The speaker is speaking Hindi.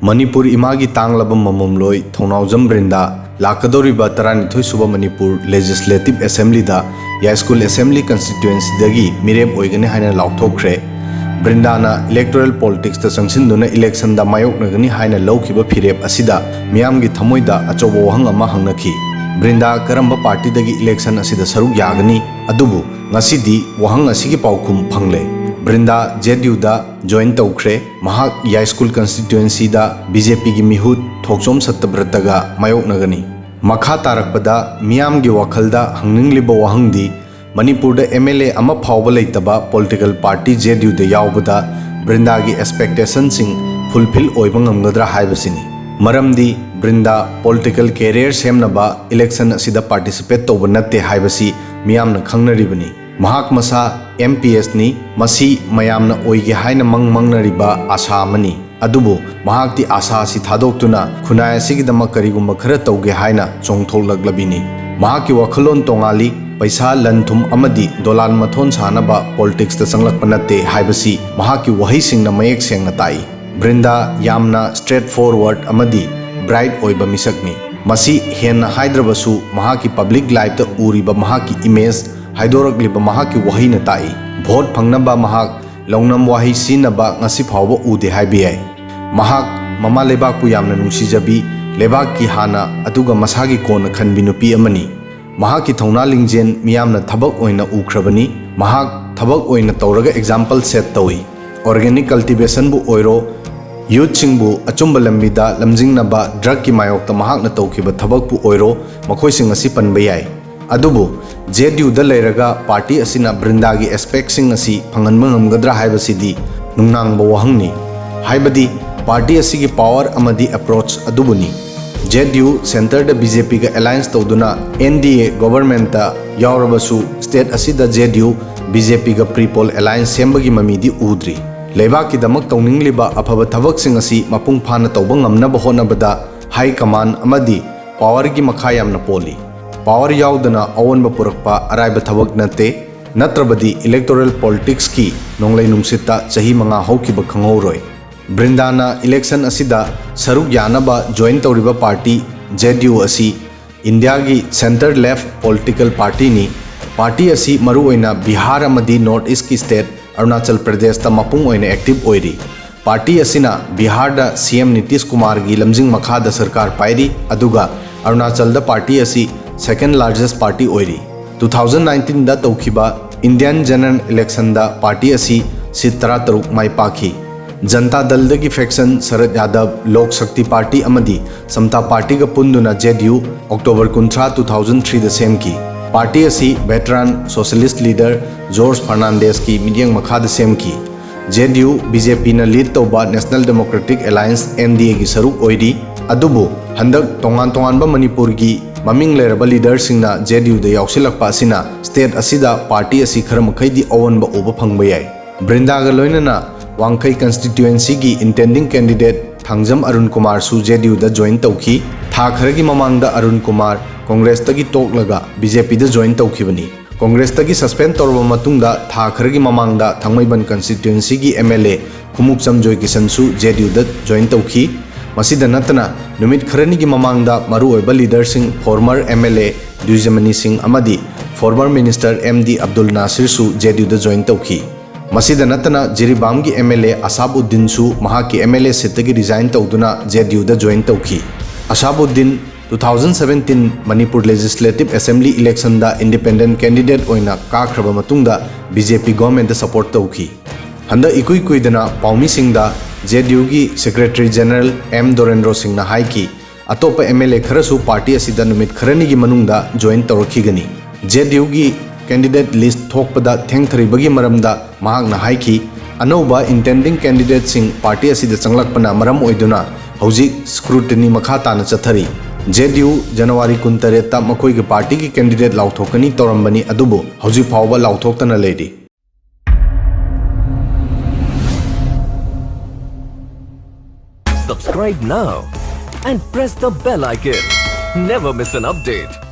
मणिपुर इमागी तांगलब मममलोई थौनाउजम ब्रिंदा लाकदोरिबा 32 सुबा मणिपुर लेजिस्लेटिव असेंबली दा यास्कुल असेंबली कंस्टिट्युएंसी दगी मिरेब ओइगने हाइना लाउथोखरे ब्रिंदाना इलेक्टोरल पॉलिटिक्स दा संगसिनदुना इलेक्शन दा मायोकनगनी हाइना लौखिबा फिरेब असिदा मियामगी थमोइदा अचौबा वहंग अमा हंगनखी ब्रिंदा करंबा पार्टी दगी इलेक्शन असिदा सरुक यागनी अदुबु ngасidi wahang asigi paukum phangle Brinda JDU दा जॉइन तौख्रे महाक या स्कूल कंस्टिट्युएंसी दा बीजेपी की मिहुत थोकसोम सत्तब्रतगा मायोकनगनी मखा तारकपदा मियाम की वखलदा हंगनिंगलिबा वहंगदी मणिपुर दा एमएलए अमा फावबा लेतबा पॉलिटिकल पार्टी जेडीयू दा यावबदा ब्रिंदा की एक्सपेक्टेशन सिंग फुलफिल ओइबा ngamgadra हाइबसिनी मरमदी ब्रिंदा पॉलिटिकल कैरियर सेमनबा इलेक्शन असिदा पार्टिसिपेट तौबा नत्ते हाइबसी मियामना खंगनरिबनी महाक मसा MPS नि मसी मयामना ओइगे हाइना मंगनरिबा आशा मनी अदुबो महाक ति आशा सि थादोक्तुना खुनाय सिगिदमा करिगुम खरा तौगे हाइना चोंगथोलगलबिनी महाक की वखलोन तोंगाली पैसा लनथुम अमदी दोलान मथोन सानबा पॉलिटिक्स दा संगलकपा नत्ते हाइबसी महाक की वहिसिंगना मयेक सेंगना ताई ब्रिंदा यामना स्ट्रेट फॉरवर्ड अमदी ब्राइट ओइबा मिसकनी मसी हेन हाइद्रबसु महाक की पब्लिक लाइफ दा उरिबा महाक की इमेज हाइदोरकलिबा महाक की वही न ताई भोट फंगनबा महाक लौनम वाही सिनबा ngasi फावबा उदे हाइबियाई महाक ममा लेबाकपु यामना नुंसिजबी लेबाक की हाना अदुगा मसागी कोन खनबी नुपी अमनी महाक की थौना लिंगजेन मियामना थबक ओइना उख्रबनी महाक थबक ओइना तौरगा एग्जांपल सेट तौई ऑर्गेनिक कल्टीवेशन बु ओइरो यूथ सिंगबु अचुंबा लंबिदा लमजिंगनबा ड्रग की मायोक्ता महाकना तौखिबा थबकपु ओइरो मखोइसिंग असि पनबा याई अदुबु जेडीयू दा लेरगा पार्टी असिना ब्रिंदा की एस्पेक्ट सिंग असि फंगनबा ngamgadra हाइबसिदी नुंगनांगबा वहंगनी हाइबदी पार्टी असि की पावर अमदी अप्रोच अदुबुनी जेडीयू सेंटर दा बीजेपी का अलायंस तौदुना NDA गवर्नमेंट ता यावरबसु स्टेट असिदा जेडीयू बीजेपी का प्रीपोल अलायंस सेंबगी ममीदी उद्री लेबाक की दमक तौनिंगलिबा अफब थबक सिंग असि मपुंग फाना तौबा ngamnaba होनबदा हाई कमान अमदी पावर की मखा यामना पोली पावर याउदना अवनबा पुरकपा अराइबा थबक नते नत्रबदी इलेक्टोरल पॉलिटिक्स की नोंगलै नुंसिता चही मंगा हौकिबा खंगौरोय ब्रिंदाना इलेक्शन असिदा सरुक यानबा जॉइन तौरिबा पार्टी जेडीयू असि इंडिया की सेंटर लेफ्ट पॉलिटिकल पार्टी नि पार्टी असि मरु ओइना बिहार अमदी नॉर्थ ईस्ट की स्टेट अरुणाचल प्रदेश ता मपुंग ओइना एक्टिव ओइरी पार्टी असिना बिहार दा CM नीतीश कुमार की लमजिंग मखा दा सरकार पाइरी अदुगा अरुणाचल दा पार्टी असि सेकेंड लार्जेस्ट पार्टी ओइरी 2019 दा तौखिबा इंडियन जनरल इलेक्शन दा पार्टी असी सीट 13 माई पाखी जनता दल दगी फैक्शन शरद यादव लोक शक्ति पार्टी अमदी समता पार्टी का पुंदुना जेडीयू अक्टोबर 19 2003 दा सेम की पार्टी असी veteran socialist leader George Fernandes की मिडियंग मखा दा सेम की जेडीयू बीजेपी ना लीड तौबा नेशनल डेमोक्रेटिक अलायंस NDA की सरुक ओइरी अदुबु हंदक तोंगान तोंगानबा मणिपुर की ममिंग लेरबा लीडर सिंगना जेडीयू दा याउसिलकपा असिना स्टेट असिदा पार्टी असि खर मखैदी अवनबा उबा फंगबा याई ब्रिंदागा लोइनना वांखै कंस्टिट्युएंसी की इंटेंडिंग कैंडिडेट थांगजम अरुण कुमार सु जेडीयू दा जॉइन तौखी था खरगी ममांगदा अरुण कुमार कांग्रेस तगी तोकलगा बीजेपी दा जॉइन तौखिबनी कांग्रेस तगी सस्पेंड तौरबा मतुंगदा था खरगी ममांगदा थांगमैबन कंस्टिट्युएंसी की MLA खुमुकचम जोय किशन सु जेडीयू दा जॉइन तौखी मसीदा नतना नुमित खरनी की ममांगदा मरु ओइबा लीडर सिंह फॉर्मर MLA द्विजमनी सिंह अमदी former minister MD Abdul Nasir सु जेडीयू दा जॉइन तौखी मसीदा नतना जिरीबाम की MLA असाबुद्दीन सु महा की MLA सीट की रिजाइन तौदुना जेडीयू दा जॉइन तौखी Asabuddin 2017 Manipur legislative assembly election दा इंडिपेंडेंट कैंडिडेट ओइना काख्रबा मतुंगदा बीजेपी गवर्नमेंट दा सपोर्ट तौखी हंदा इकुई कुइदना पाउमी सिंह दा जेडीयू की secretary general M Dorendra Singh ना हाई की अतोप MLA खरसु पार्टी असिदा नुमित खरनी की मनुंगदा जॉइन तौरखीगनी जेडीयू की कैंडिडेट लिस्ट थोकपदा थेंगथरिबगी मरमदा महागना हाई की अनौबा इंटेंडिंग कैंडिडेट सिंह पार्टी असिदा चंगलकपना मरम ओइदुना हौजिक स्क्रूटिनी मखा ताना चथरी जेडीयू जनवरी 23 ता मखोई की पार्टी की कैंडिडेट लाउथोकनी तौरंबनी अदुबो हौजिक फावबा लाउथोकतना lady Subscribe now and press the bell icon. Never miss an update.